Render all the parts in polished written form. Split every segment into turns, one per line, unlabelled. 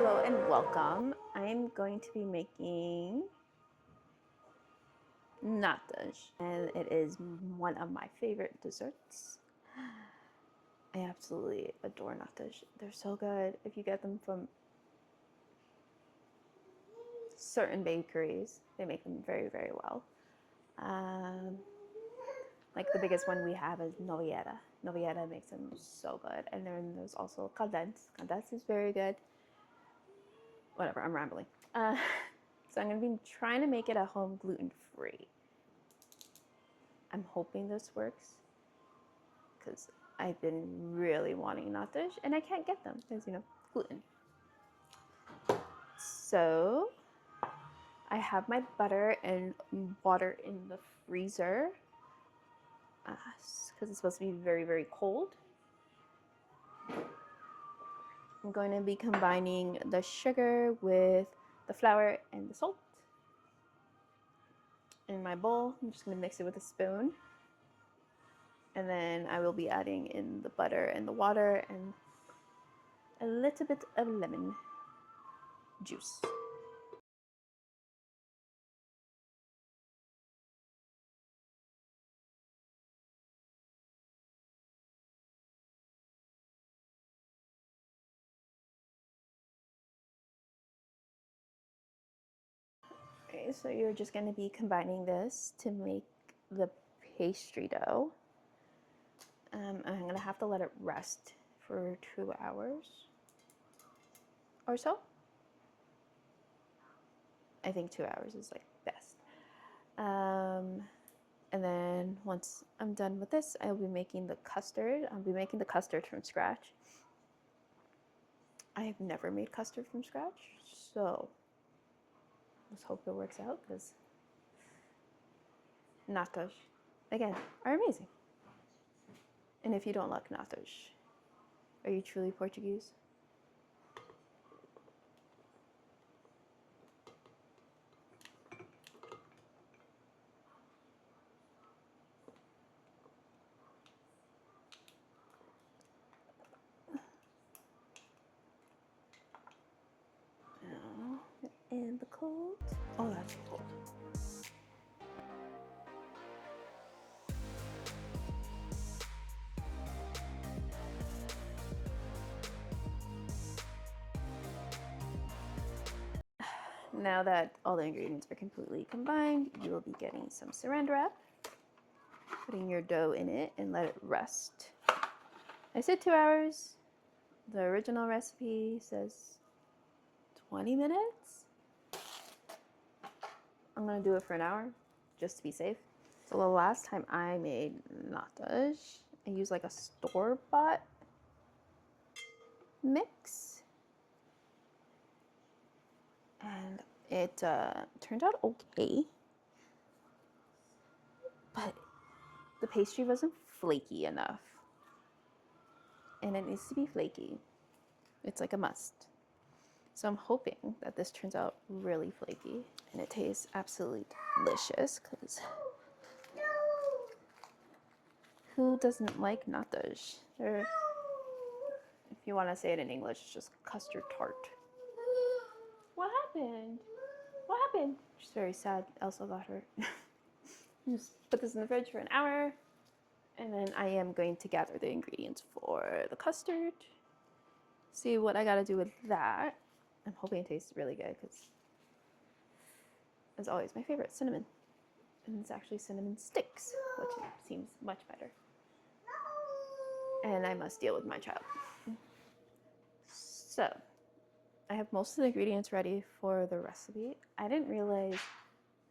Hello and welcome. I'm going to be making natas, and it is one of my favorite desserts. I absolutely adore natas. They're so good. If you get them from certain bakeries, they make them very, very well. Like the biggest one we have is Novieta. Novieta makes them so good. And then there's also Cadence. Cadence is very good. Whatever, I'm rambling. So I'm going to be trying to make it at home gluten-free. I'm hoping this works because I've been really wanting natas and I can't get them because, gluten. So I have my butter and water in the freezer because it's supposed to be very, very cold. I'm going to be combining the sugar with the flour and the salt in my bowl. I'm just going to mix it with a spoon. And then I will be adding in the butter and the water and a little bit of lemon juice. Okay, so you're just going to be combining this to make the pastry dough. I'm going to have to let it rest for 2 hours or so. I think 2 hours is like best. And then once I'm done with this, I'll be making the custard. I'll be making the custard from scratch. I have never made custard from scratch, so let's hope it works out because natas, again, are amazing. And if you don't like natas, are you truly Portuguese? And the cold. Oh, that's cold. Now that all the ingredients are completely combined, you will be getting some saran wrap, putting your dough in it and let it rest. I said 2 hours. The original recipe says 20 minutes. I'm gonna do it for an hour just to be safe. So the last time I made natas, I used like a store-bought mix. And it turned out okay. But the pastry wasn't flaky enough. And it needs to be flaky. It's like a must. So I'm hoping that this turns out really flaky and it tastes absolutely delicious because who doesn't like natas? They're, if you want to say it in English, it's just custard tart. What happened? What happened? She's very sad. Elsa got hurt. Just put this in the fridge for an hour. And then I am going to gather the ingredients for the custard. See what I gotta do with that. I'm hoping it tastes really good because, as always, my favorite, cinnamon. And it's actually cinnamon sticks, which seems much better. And I must deal with my child. So, I have most of the ingredients ready for the recipe. I didn't realize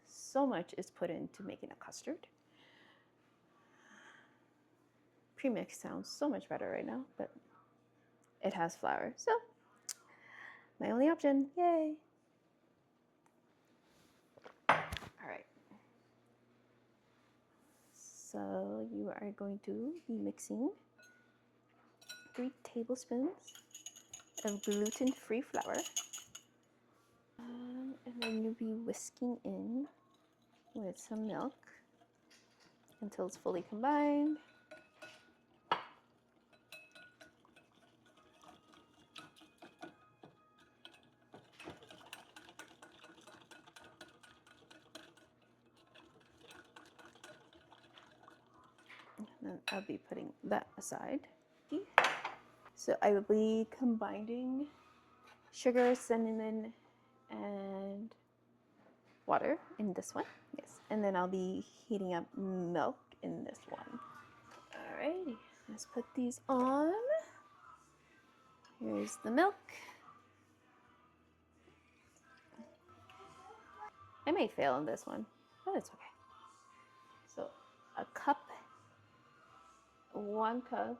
so much is put into making a custard. Premix sounds so much better right now, but it has flour. So, my only option, yay. All right. So you are going to be mixing 3 tablespoons of gluten-free flour. And then you'll be whisking in with some milk until it's fully combined. And I'll be putting that aside. So I will be combining sugar, cinnamon, and water in this one. Yes. And then I'll be heating up milk in this one. Alrighty, let's put these on. Here's the milk. I may fail in this one, but it's okay. So a cup, 1 cup,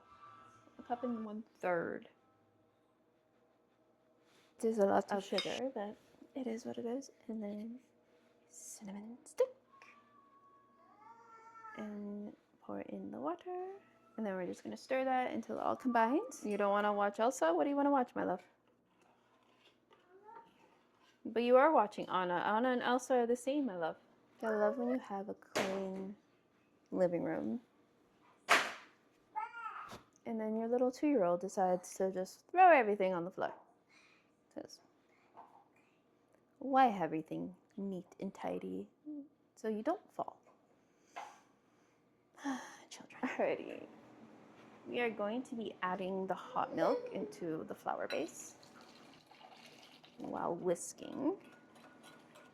a cup and 1/3. There's a lot of sugar, but it is what it is. And then cinnamon stick. And pour in the water. And then we're just gonna stir that until it all combines. You don't wanna watch Elsa? What do you wanna watch, my love? But you are watching Anna. Anna and Elsa are the same, my love. I love when you have a clean living room. And then your little 2-year-old decides to just throw everything on the floor. Says, why have everything neat and tidy so you don't fall? Children. Alrighty. We are going to be adding the hot milk into the flour base while whisking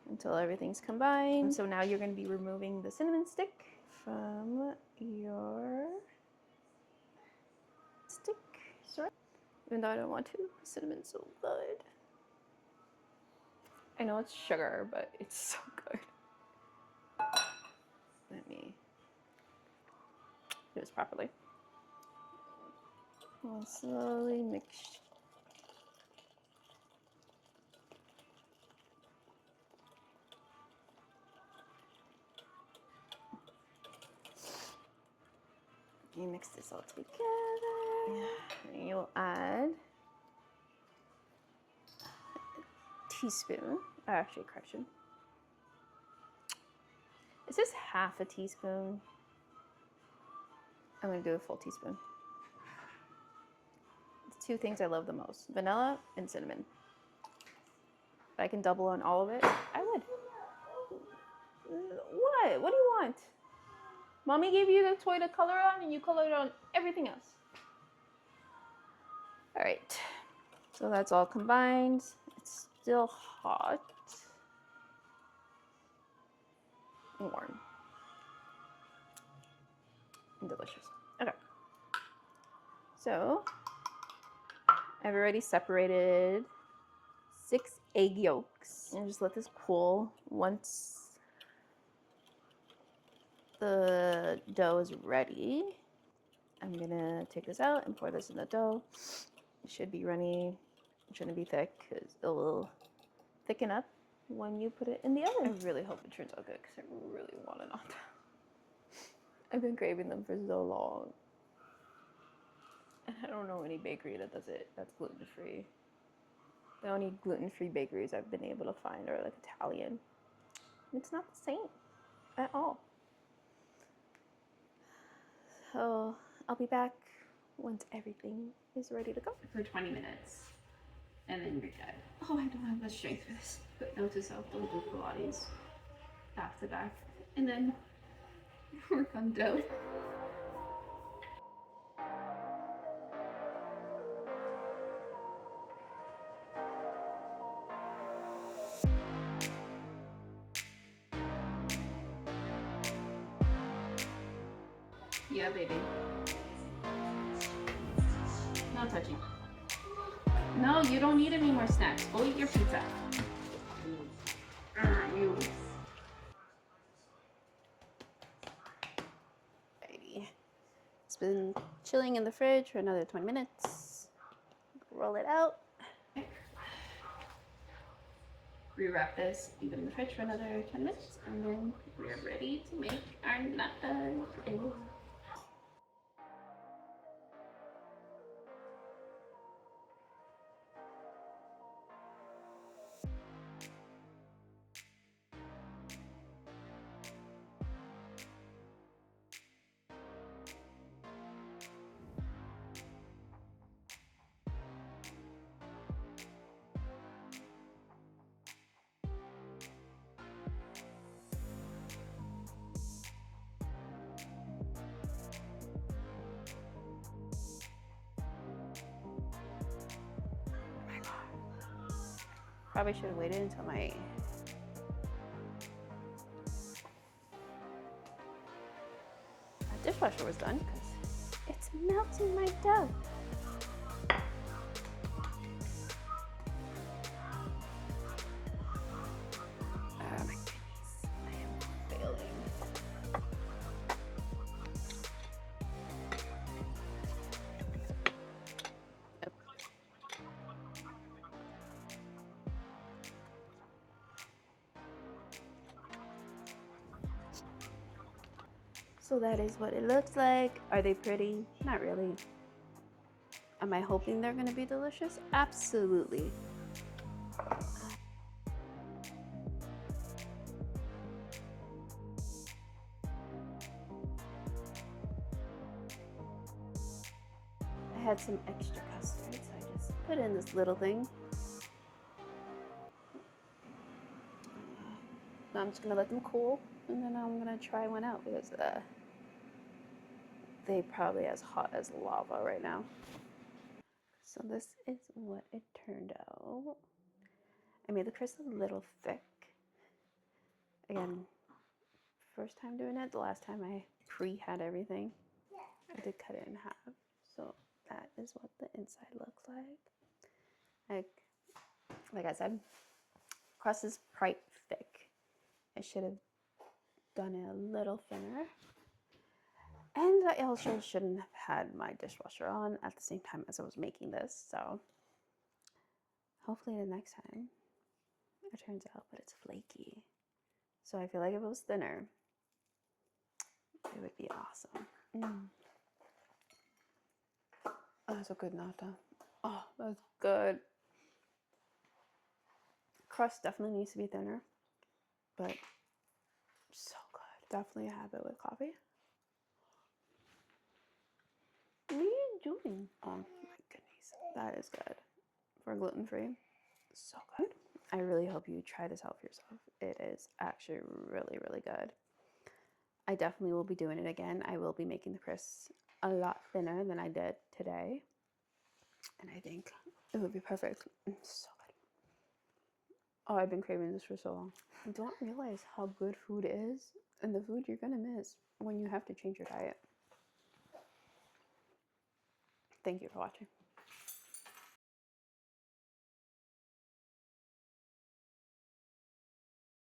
until everything's combined. So now you're going to be removing the cinnamon stick from your stick. Sorry. Even though I don't want to, cinnamon's so good. I know it's sugar, but it's so good. Let me do this properly. I'll slowly mix. You mix this all together. And you'll add a teaspoon. Actually, correction. Is this half a teaspoon? I'm gonna do a full teaspoon. It's 2 things I love the most: vanilla and cinnamon. If I can double on all of it, I would. What? What do you want? Mommy gave you the toy to color on and you colored on everything else. All right, so that's all combined. It's still hot. Warm. And delicious. Okay. So I've already separated 6 egg yolks and just let this cool. Once the dough is ready, I'm gonna take this out and pour this in the dough. It should be runny. It shouldn't be thick because it will thicken up when you put it in the oven. I really hope it turns out good because I really want a nata. I've been craving them for so long. And I don't know any bakery that does it that's gluten-free. The only gluten-free bakeries I've been able to find are like Italian. It's not the same at all. So I'll be back once everything is ready to go. For 20 minutes. And then you're dead. Oh, I don't have the strength for this. But note to self, don't do Pilates back to back. And then work on dough. Yeah, baby. No touching. No, you don't need any more snacks. Go eat your pizza. You. Alrighty. It's been chilling in the fridge for another 20 minutes. Roll it out. Rewrap this, leave it in the fridge for another 10 minutes, and then we're ready to make our natas. probably should have waited until my dishwasher was done because it's melting my dough. Oh my goodness, I am failing. So that is what it looks like. Are they pretty? Not really. Am I hoping they're gonna be delicious? Absolutely. I had some extra custard, so I just put in this little thing. Now I'm just gonna let them cool, and then I'm gonna try one out because they probably as hot as lava right now. So this is what it turned out. I made the crust a little thick. Again, first time doing it. The last time I pre-had everything, I did cut it in half. So that is what the inside looks like. Like I said, crust is quite thick. I should have done it a little thinner. And I also shouldn't have had my dishwasher on at the same time as I was making this. So hopefully the next time it turns out, but it's flaky. So I feel like if it was thinner, it would be awesome. Oh, that's a good nata. Oh, that's good. Crust definitely needs to be thinner, but so good. Definitely have it with coffee. What are you doing? Oh my goodness, that is good for gluten-free. So good. I really hope you try this out for yourself. It is actually really, really good. I definitely will be doing it again. I will be making the crisps a lot thinner than I did today. And I think it would be perfect. So good. Oh, I've been craving this for so long. You don't realize how good food is and the food you're gonna miss when you have to change your diet. Thank you for watching.